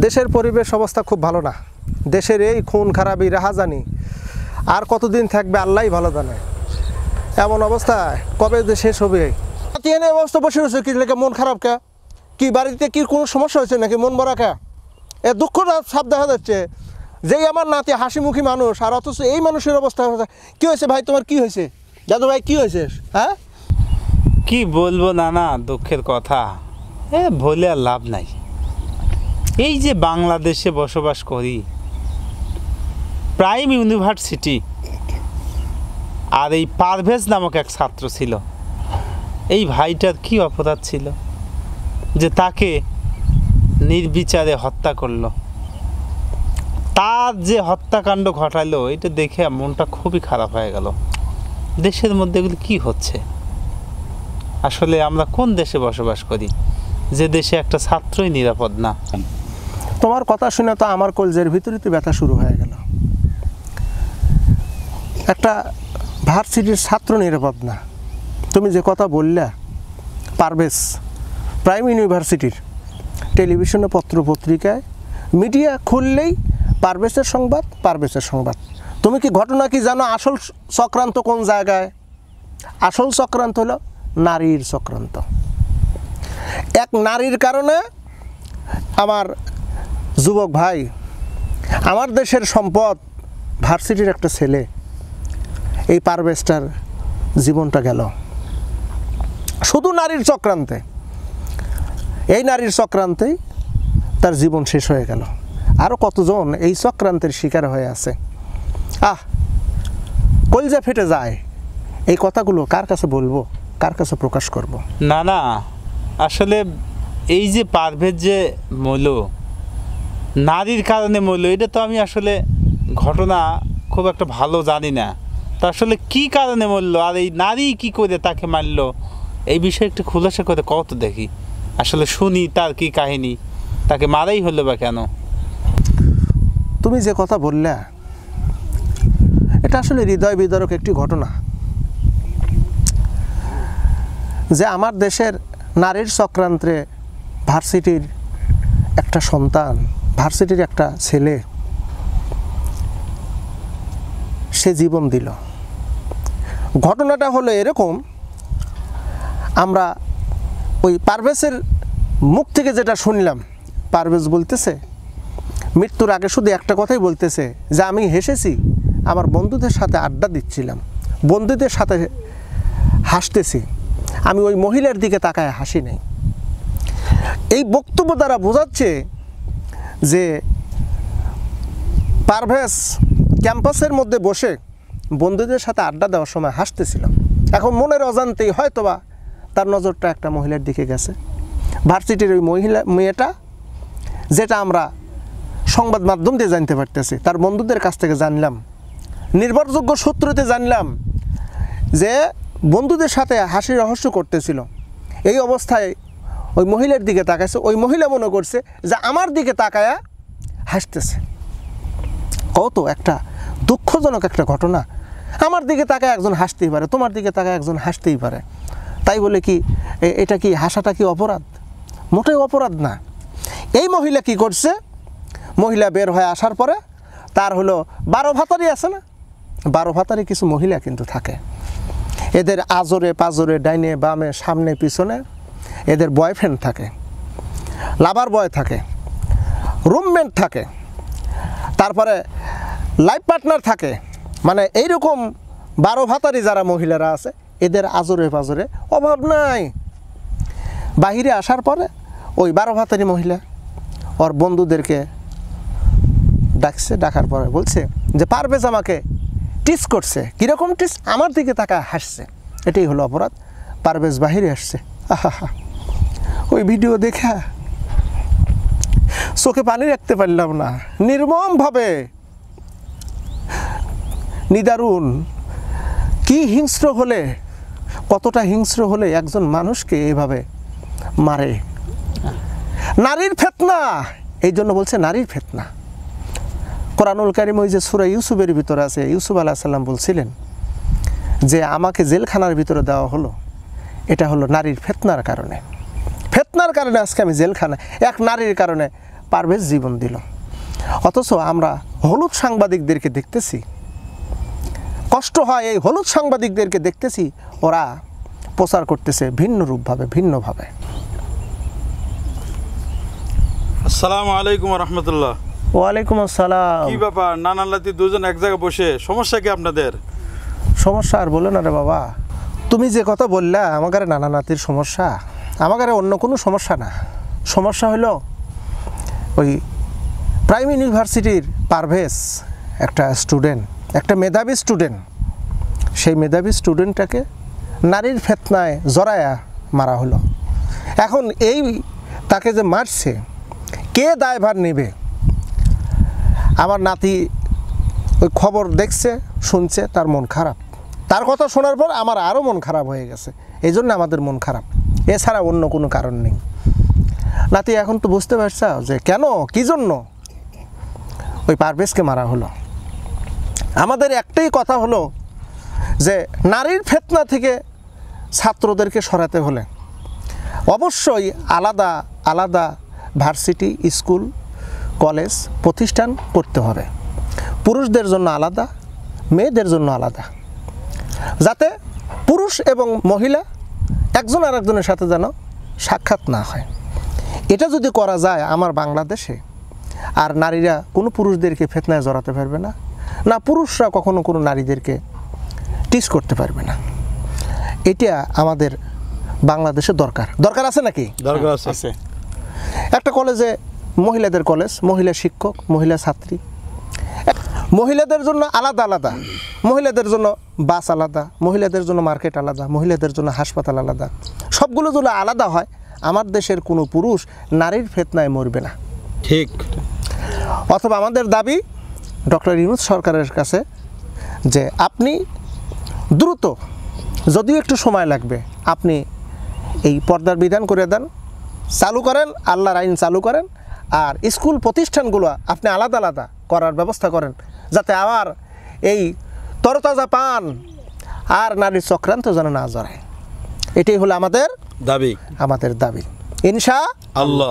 দেশের পরিবেশ অবস্থা খুব ভালো না। দেশের এই খুন খারাপি রাহাজানি আর কতদিন থাকবে আল্লাহই ভালো জানে। এমন অবস্থায় কবে যে শেষ হবে। এনে অবস্থা বসে রয়েছে কি লেগে মন খারাপ কে? কি বাড়িতে কি কোনো সমস্যা হয়েছে নাকি মন মরা কে? এ দুঃখটা সাপ দেখা যাচ্ছে যেই আমার নাতি হাসিমুখী মানুষ, আর অথচ এই মানুষের অবস্থা কী হয়েছে? ভাই তোমার কি হয়েছে? দাদু ভাই কি হয়েছে? হ্যাঁ কি বলবো নানা, দুঃখের কথা বলে আর লাভ নাই। এই যে বাংলাদেশে বসবাস করি, প্রাইম ইউনিভার্সিটি, আর এই পারভেজ নামক এক ছাত্র ছিল। এই ভাইটার কি অপরাধ ছিল যে তাকে নির্বিচারে হত্যা করলো? তার যে হত্যাকাণ্ড ঘটালো এটা দেখে মনটা খুবই খারাপ হয়ে গেল। দেশের মধ্যে এগুলো কী হচ্ছে? আসলে আমরা কোন দেশে বসবাস করি যে দেশে একটা ছাত্রই নিরাপদ না? তোমার কথা শুনে তো আমার কলজের ভিতরেতে ব্যথা শুরু হয়ে গেল। একটা ভার্সিটির ছাত্র নিরাপদ না, তুমি যে কথা বললে পারভেজ প্রাইম ইউনিভার্সিটির টেলিভিশনে পত্র পত্রিকায় মিডিয়া খুললেই পারভেজের সংবাদ, পারভেজের সংবাদ। তুমি কি ঘটনা কি জানো? আসল চক্রান্ত কোন জায়গায়? আসল চক্রান্ত হলো নারীর চক্রান্ত। এক নারীর কারণে আমার যুবক ভাই, আমার দেশের সম্পদ, ভার্সিটির একটা ছেলে, এই পারভেজটার জীবনটা গেল শুধু নারীর চক্রান্তে। এই নারীর চক্রান্তেই তার জীবন শেষ হয়ে গেল। আরও কতজন এই চক্রান্তের শিকার হয়ে আছে। কলজা ফেটে যায়। এই কথাগুলো কার কাছে বলবো, কার কাছে প্রকাশ করব? না না, আসলে এই যে পারভেজ যে মূল্য, নারীর কারণে মূল্য, এটা তো আমি আসলে ঘটনা খুব একটা ভালো জানি না। তো আসলে কী কারণে মরলো আর এই নারী কী করে তাকে মারলো, এই বিষয়ে একটু খুলাসা করে কত দেখি, আসলে শুনি তার কি কাহিনী, তাকে মারাই হলো বা কেন? তুমি যে কথা বললে এটা আসলে হৃদয় বিদারক একটি ঘটনা, যে আমার দেশের নারীর চক্রান্তে ভার্সিটির একটা সন্তান, ভার্সিটির একটা ছেলে, সে জীবন দিল। ঘটনাটা হলো এরকম, আমরা ওই পারভেজের মুখ থেকে যেটা শুনলাম, পারভেজ বলতেছে মৃত্যুর আগে শুধু একটা কথাই বলতেছে যে আমি হেসেছি, আমার বন্ধুদের সাথে আড্ডা দিচ্ছিলাম, বন্ধুদের সাথে হাসতেছি, আমি ওই মহিলার দিকে তাকায় হাসি নাই। এই বক্তব্য দ্বারা বোঝাচ্ছে যে পারভেজ ক্যাম্পাসের মধ্যে বসে বন্ধুদের সাথে আড্ডা দেওয়ার সময় হাসতেছিল। এখন মনের অজান্তেই হয়তোবা তার নজরটা একটা মহিলার দিকে গেছে। ভার্সিটির ওই মেয়েটা, যেটা আমরা সংবাদ মাধ্যম দিয়ে জানতে পারতেছি, তার বন্ধুদের কাছ থেকে জানলাম, নির্ভরযোগ্য সূত্রতে জানলাম যে বন্ধুদের সাথে হাসি রহস্য করতেছিল। এই অবস্থায় ওই মহিলার দিকে তাকাইছে, ওই মহিলা মনে করছে যে আমার দিকে তাকায়া হাসতেছে। কত একটা দুঃখজনক একটা ঘটনা। আমার দিকে তাকায় একজন হাসতেই পারে, তোমার দিকে তাকায় একজন হাসতেই পারে, তাই বলে কি এটা কি হাসাটা কি অপরাধ? মোটেও অপরাধ না। এই মহিলা কি করছে? মহিলা বের হয়ে আসার পরে তার হলো 12 ভাতারি আছে না, 12 ভাতারি কিছু মহিলা কিন্তু থাকে। এদের আজরে পাজরে, ডাইনে বামে, সামনে পিছনে এদের বয়ফ্রেন্ড থাকে, লাভার বয় থাকে, রুমমেট থাকে, তারপরে লাইফ পার্টনার থাকে। মানে এইরকম 12 ভাতারি যারা মহিলারা আছে, এদের আজরে পাজরে অভাব নাই। বাহিরে আসার পরে ওই 12 ভাতারি মহিলা ওর বন্ধুদেরকে ডাকছে, ডাকার পরে বলছে যে পারভেজ আমাকে টিস করছে। কীরকম টিস? আমার দিকে তাকায় হাসছে। এটাই হলো অপরাধ। পারভেজ বাহিরে আসছে, আহা, ওই ভিডিও দেখা চোখে পানি রাখতে পারলাম না। নির্মমভাবে, নিদারুণ, কি হিংস্র হলে, কতটা হিংস্র হলে একজন মানুষকে এভাবে মারে। নারীর ফিতনা, এই জন্য বলছে নারীর ফিতনা। কোরআনুল কারীম ওই যে সূরা ইউসুফের ভিতরে আছে, ইউসুফ আলাইহিস সালাম বলছিলেন যে আমাকে জেলখানার ভিতরে দেওয়া হলো, এটা হলো নারীর ফিতনার কারণে। ফিতনার কারণে আজকে আমি জেলখানা, এক নারীর কারণে পারভেজ জীবন দিল। অথচ আমরা হলুদ সাংবাদিকদেরকে দেখতেছি, কষ্ট হয় এই হলুদ সাংবাদিকদেরকে দেখতেছি ওরা প্রচার করতেছে ভিন্নভাবে। আসসালামু আলাইকুম রহমতুল্লাহ। ওয়ালাইকুম আসসালাম। কি ব্যাপার, নানান লাতি দুজন এক জায়গায় বসে, সমস্যা কি আপনাদের? সমস্যা আর বলো না রে বাবা, তুমি যে কথা বললা আমাদের নানা নাতির সমস্যা, আমাদের অন্য কোনো সমস্যা না। সমস্যা হলো ওই প্রাইম ইউনিভার্সিটির পারভেজ একটা স্টুডেন্ট, একটা মেধাবী স্টুডেন্ট, সেই মেধাবী স্টুডেন্টটাকে নারীর ফেতনায় জড়ায়া মারা হলো। এখন এই তাকে যে মারছে কে দায়ভার নেবে? আমার নাতি ওই খবর দেখছে, শুনছে, তার মন খারাপ। তার কথা শোনার পর আমার আরও মন খারাপ হয়ে গেছে। এই জন্য আমাদের মন খারাপ, এছাড়া অন্য কোনো কারণ নেই। নাতি এখন তো বুঝতে পারছো যে কেন, কী জন্য ওই পারভেজকে মারা হলো। আমাদের একটাই কথা হলো যে নারীর ফেতনা থেকে ছাত্রদেরকে সরাতে হলে অবশ্যই আলাদা আলাদা ভার্সিটি, স্কুল, কলেজ, প্রতিষ্ঠান করতে হবে। পুরুষদের জন্য আলাদা, মেয়েদের জন্য আলাদা, যাতে পুরুষ এবং মহিলা একজন আরেকজনের সাথে যেন সাক্ষাৎ না হয়। এটা যদি করা যায় আমার বাংলাদেশে, আর নারীরা কোনো পুরুষদেরকে ফেতনায় জড়াতে পারবে না, না পুরুষরা কখনো কোনো নারীদেরকে টিচ করতে পারবে না। এটা আমাদের বাংলাদেশে দরকার আছে নাকি? দরকার আছে। একটা কলেজে মহিলাদের কলেজ, মহিলা শিক্ষক, মহিলা ছাত্রী, মহিলাদের জন্য আলাদা, মহিলাদের জন্য বাস আলাদা, মহিলাদের জন্য মার্কেট আলাদা, মহিলাদের জন্য হাসপাতাল আলাদা। সবগুলো যদি আলাদা হয় আমার দেশের কোনো পুরুষ নারীর ফেতনায় মরবে না। ঠিক। অথবা আমাদের দাবি ডক্টর ইউনূস সরকারের কাছে যে আপনি দ্রুত, যদিও একটু সময় লাগবে, আপনি এই পর্দার বিধান করে দেন, চালু করেন, আল্লাহর আইন চালু করেন, আর স্কুল প্রতিষ্ঠানগুলো আপনি আলাদা করার ব্যবস্থা করেন, যাতে আবার এই তরতাজা পান আর নারীর চক্রান্ত যেন না জড়ায়। এটাই হলো আমাদের দাবি। দাবি। ইনশাআল্লাহ।